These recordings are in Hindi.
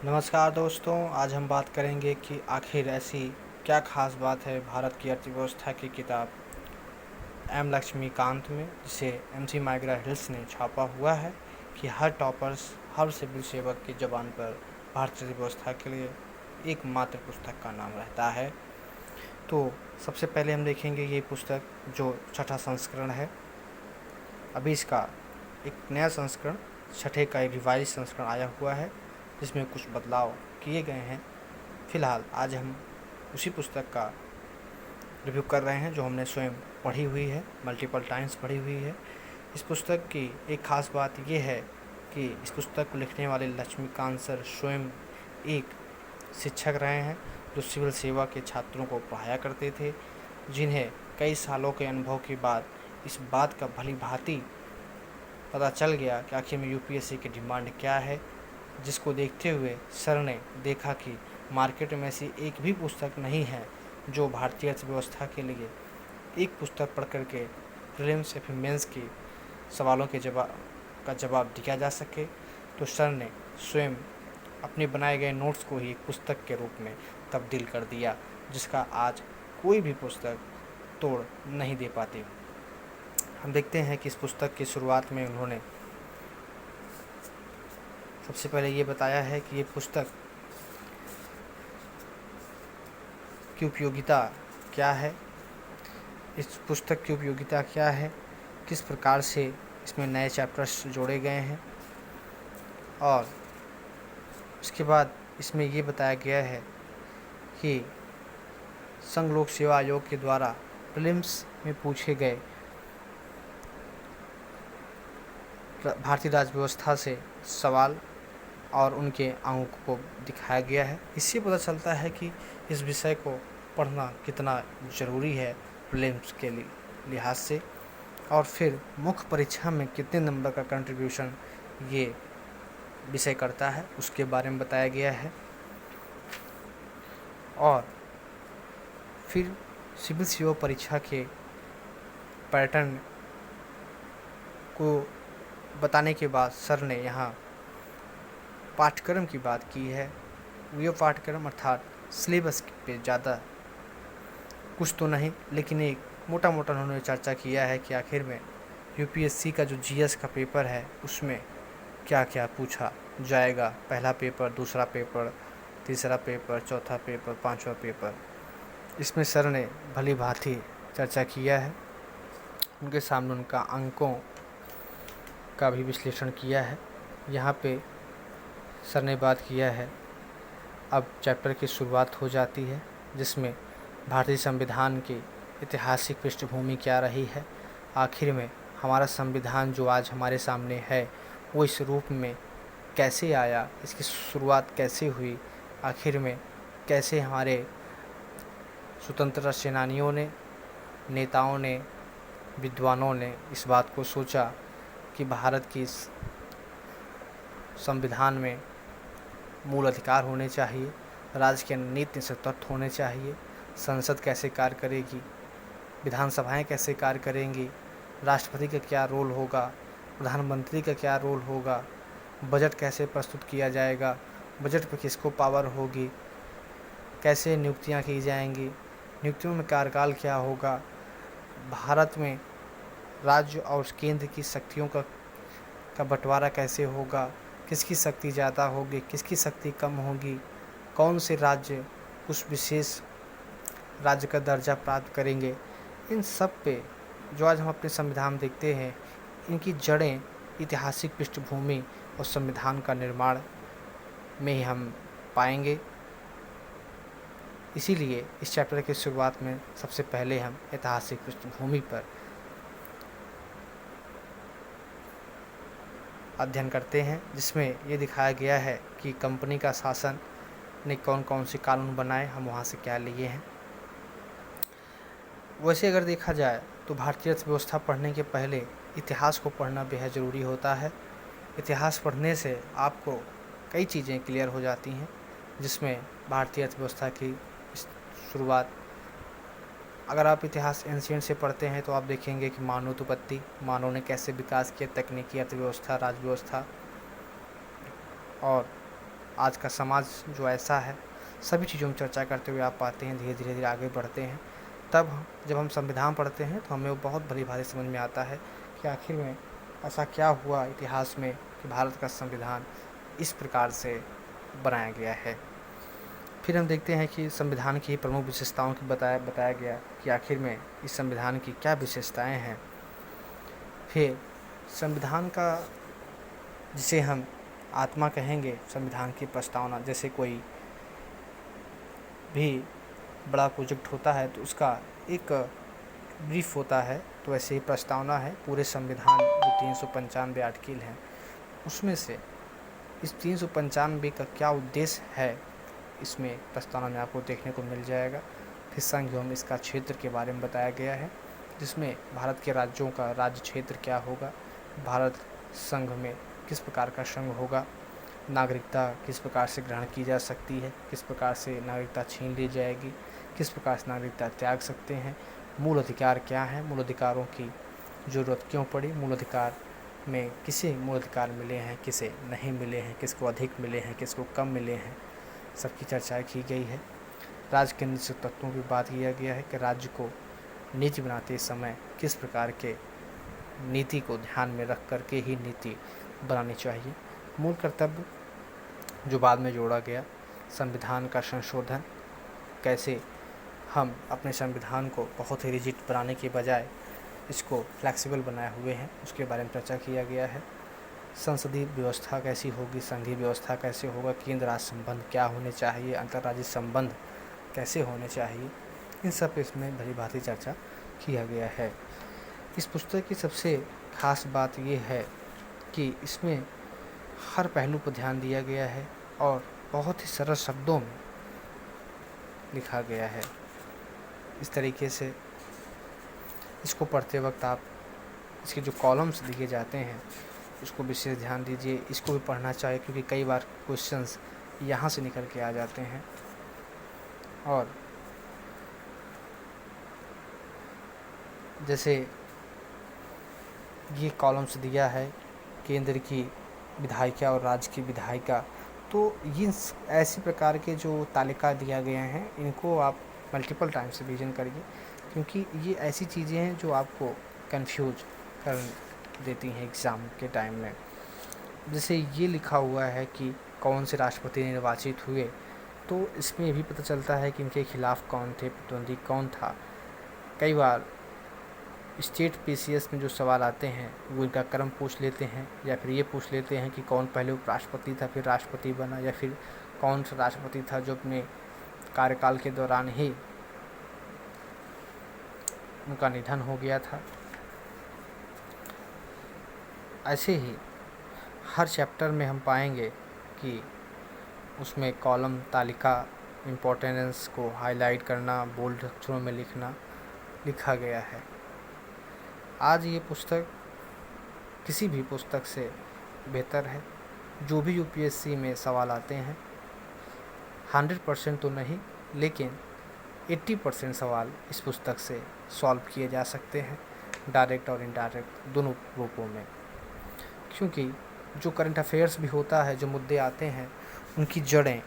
नमस्कार दोस्तों, आज हम बात करेंगे कि आखिर ऐसी क्या खास बात है भारत की अर्थव्यवस्था की किताब एम लक्ष्मीकांत में, जिसे एमसी माइग्रा हिल्स ने छापा हुआ है कि हर टॉपर्स, हर सिविल सेवक की ज़बान पर भारतीय अर्थव्यवस्था के लिए एकमात्र पुस्तक का नाम रहता है। तो सबसे पहले हम देखेंगे ये पुस्तक जो छठा संस्करण है। अभी इसका एक नया संस्करण, छठे का एक रिवाइज संस्करण आया हुआ है जिसमें कुछ बदलाव किए गए हैं। फ़िलहाल आज हम उसी पुस्तक का रिव्यू कर रहे हैं जो हमने स्वयं पढ़ी हुई है, मल्टीपल टाइम्स पढ़ी हुई है। इस पुस्तक की एक ख़ास बात ये है कि इस पुस्तक को लिखने वाले लक्ष्मीकांत सर स्वयं एक शिक्षक रहे हैं जो सिविल सेवा के छात्रों को पढ़ाया करते थे, जिन्हें कई सालों के अनुभव के बाद इस बात का भली भांति पता चल गया कि आखिर में यूपीएससी की डिमांड क्या है, जिसको देखते हुए सर ने देखा कि मार्केट में ऐसी एक भी पुस्तक नहीं है जो भारतीय अर्थव्यवस्था के लिए एक पुस्तक पढ़ कर के प्रीलिम्स या फिर मेंस के सवालों के जवाब दिया जा सके। तो सर ने स्वयं अपने बनाए गए नोट्स को ही एक पुस्तक के रूप में तब्दील कर दिया, जिसका आज कोई भी पुस्तक तोड़ नहीं दे पाती। हम देखते हैं कि इस पुस्तक की शुरुआत में उन्होंने सबसे पहले ये बताया है कि ये पुस्तक की उपयोगिता क्या है, इस पुस्तक की उपयोगिता क्या है, किस प्रकार से इसमें नए चैप्टर्स जोड़े गए हैं, और उसके बाद इसमें ये बताया गया है कि संघ लोक सेवा आयोग के द्वारा प्रीलिम्स में पूछे गए भारतीय राज्य व्यवस्था से सवाल और उनके अंक को दिखाया गया है। इससे पता चलता है कि इस विषय को पढ़ना कितना ज़रूरी है प्रीलिम्स के लिहाज से, और फिर मुख्य परीक्षा में कितने नंबर का कंट्रीब्यूशन ये विषय करता है उसके बारे में बताया गया है। और फिर सिविल सेवा परीक्षा के पैटर्न को बताने के बाद सर ने यहाँ पाठ्यक्रम की बात की है। ये पाठ्यक्रम अर्थात सिलेबस पे ज़्यादा कुछ तो नहीं, लेकिन एक मोटा मोटा उन्होंने चर्चा किया है कि आखिर में यूपीएससी का जो जीएस का पेपर है उसमें क्या क्या पूछा जाएगा, पहला पेपर, दूसरा पेपर, तीसरा पेपर, चौथा पेपर, पांचवा पेपर। इसमें सर ने भली भांति चर्चा किया है, उनके सामने उनका अंकों का भी विश्लेषण किया है। यहाँ पे सर ने बात किया है, अब चैप्टर की शुरुआत हो जाती है जिसमें भारतीय संविधान की ऐतिहासिक पृष्ठभूमि क्या रही है, आखिर में हमारा संविधान जो आज हमारे सामने है वो इस रूप में कैसे आया, इसकी शुरुआत कैसे हुई, आखिर में कैसे हमारे स्वतंत्रता सेनानियों ने, नेताओं ने, विद्वानों ने इस बात को सोचा कि भारत की संविधान में मूल अधिकार होने चाहिए, राज्य के नीति निश्चित तत्व होने चाहिए, संसद कैसे कार्य करेगी, विधानसभाएं कैसे कार्य करेंगी, राष्ट्रपति का क्या रोल होगा, प्रधानमंत्री का क्या रोल होगा, बजट कैसे प्रस्तुत किया जाएगा, बजट पर किसको पावर होगी, कैसे नियुक्तियां की जाएंगी, नियुक्तियों में कार्यकाल क्या होगा, भारत में राज्य और केंद्र की शक्तियों का बंटवारा कैसे होगा, किसकी शक्ति ज़्यादा होगी, किसकी शक्ति कम होगी, कौन से राज्य उस विशेष राज्य का दर्जा प्राप्त करेंगे। इन सब पे जो आज हम अपने संविधान देखते हैं, इनकी जड़ें ऐतिहासिक पृष्ठभूमि और संविधान का निर्माण में ही हम पाएंगे। इसीलिए इस चैप्टर की शुरुआत में सबसे पहले हम ऐतिहासिक पृष्ठभूमि पर अध्ययन करते हैं, जिसमें ये दिखाया गया है कि कंपनी का शासन ने कौन कौन से कानून बनाए, हम वहाँ से क्या लिए हैं। वैसे अगर देखा जाए तो भारतीय अर्थव्यवस्था पढ़ने के पहले इतिहास को पढ़ना बेहद ज़रूरी होता है। इतिहास पढ़ने से आपको कई चीज़ें क्लियर हो जाती हैं, जिसमें भारतीय अर्थव्यवस्था की शुरुआत, अगर आप इतिहास एंशिएंट से पढ़ते हैं तो आप देखेंगे कि मानव उत्पत्ति, मानव ने कैसे विकास किया, तकनीकी अर्थव्यवस्था, राज व्यवस्था, और आज का समाज जो ऐसा है, सभी चीज़ों में चर्चा करते हुए आप पाते हैं धीरे धीरे आगे बढ़ते हैं। तब जब हम संविधान पढ़ते हैं तो हमें वो बहुत भली भांति समझ में आता है कि आखिर में ऐसा क्या हुआ इतिहास में कि भारत का संविधान इस प्रकार से बनाया गया है। फिर हम देखते हैं कि संविधान की प्रमुख विशेषताओं की बताया गया कि आखिर में इस संविधान की क्या विशेषताएं हैं। फिर संविधान का जिसे हम आत्मा कहेंगे, संविधान की प्रस्तावना, जैसे कोई भी बड़ा प्रोजेक्ट होता है तो उसका एक ब्रीफ होता है, तो वैसे ही प्रस्तावना है। पूरे संविधान जो 395 आर्टिकल हैं उसमें से इस 395 का क्या उद्देश्य है, इसमें प्रस्तावना में आपको देखने को मिल जाएगा। फिर संघ एवं इसका क्षेत्र के बारे में बताया गया है, जिसमें भारत के राज्यों का राज्य क्षेत्र क्या होगा, भारत संघ में किस प्रकार का संघ होगा, नागरिकता किस प्रकार से ग्रहण की जा सकती है, किस प्रकार से नागरिकता छीन ली जाएगी, किस प्रकार से नागरिकता त्याग सकते हैं, मूल अधिकार क्या है, मूल अधिकारों की ज़रूरत क्यों पड़ी, मूल अधिकार में किसे मूल अधिकार मिले हैं, किसे नहीं मिले हैं, किसको अधिक मिले हैं, किसको कम मिले हैं, सबकी चर्चा की गई है। राज्य के निश्चित तत्वों की बात किया गया है कि राज्य को नीति बनाते समय किस प्रकार के नीति को ध्यान में रख कर के ही नीति बनानी चाहिए। मूल कर्तव्य जो बाद में जोड़ा गया, संविधान का संशोधन, कैसे हम अपने संविधान को बहुत ही रिजिड बनाने के बजाय इसको फ्लेक्सिबल बनाए हुए हैं, उसके बारे में चर्चा किया गया है। संसदीय व्यवस्था कैसी होगी, संघीय व्यवस्था कैसे होगा, केंद्र राज्य संबंध क्या होने चाहिए, अंतर्राज्यीय संबंध कैसे होने चाहिए, इन सब पे इसमें भली भांति चर्चा किया गया है। इस पुस्तक की सबसे खास बात ये है कि इसमें हर पहलू पर ध्यान दिया गया है और बहुत ही सरल शब्दों में लिखा गया है। इस तरीके से इसको पढ़ते वक्त आप इसके जो कॉलम्स दिए जाते हैं उसको विशेष ध्यान दीजिए, इसको भी पढ़ना चाहिए, क्योंकि कई बार क्वेश्चंस यहाँ से निकल के आ जाते हैं। और जैसे ये कॉलम्स दिया है केंद्र की विधायिका और राज्य की विधायिका, तो ये ऐसी प्रकार के जो तालिका दिया गया हैं इनको आप मल्टीपल टाइम से विजन करिए, क्योंकि ये ऐसी चीज़ें हैं जो आपको कंफ्यूज कर देती हैं एग्ज़ाम के टाइम में। जैसे ये लिखा हुआ है कि कौन से राष्ट्रपति निर्वाचित हुए, तो इसमें ये भी पता चलता है कि इनके खिलाफ कौन थे, प्रतिद्वंदी कौन था। कई बार स्टेट पीसीएस में जो सवाल आते हैं वो इनका क्रम पूछ लेते हैं, या फिर ये पूछ लेते हैं कि कौन पहले उपराष्ट्रपति था फिर राष्ट्रपति बना, या फिर कौन सा राष्ट्रपति था जो अपने कार्यकाल के दौरान ही उनका निधन हो गया था। ऐसे ही हर चैप्टर में हम पाएंगे कि उसमें कॉलम, तालिका, इम्पोर्टेंस को हाईलाइट करना, बोल्ड अक्षरों में लिखना लिखा गया है। आज ये पुस्तक किसी भी पुस्तक से बेहतर है। जो भी यूपीएससी में सवाल आते हैं 100% तो नहीं, लेकिन 80% सवाल इस पुस्तक से सॉल्व किए जा सकते हैं, डायरेक्ट और इनडायरेक्ट दोनों रूपों में। क्योंकि जो करंट अफेयर्स भी होता है, जो मुद्दे आते हैं, उनकी जड़ें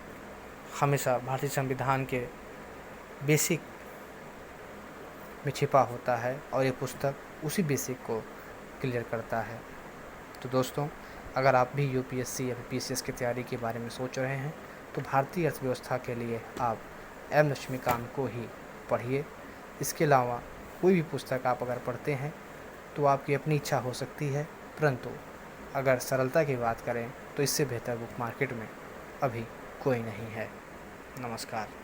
हमेशा भारतीय संविधान के बेसिक में छिपा होता है, और ये पुस्तक उसी बेसिक को क्लियर करता है। तो दोस्तों, अगर आप भी यूपीएससी या पीसीएस की तैयारी के बारे में सोच रहे हैं तो भारतीय अर्थव्यवस्था के लिए आप एम लक्ष्मीकांत को ही पढ़िए। इसके अलावा कोई भी पुस्तक आप अगर पढ़ते हैं तो आपकी अपनी इच्छा हो सकती है, परंतु अगर सरलता की बात करें तो इससे बेहतर बुक मार्केट में अभी कोई नहीं है। नमस्कार।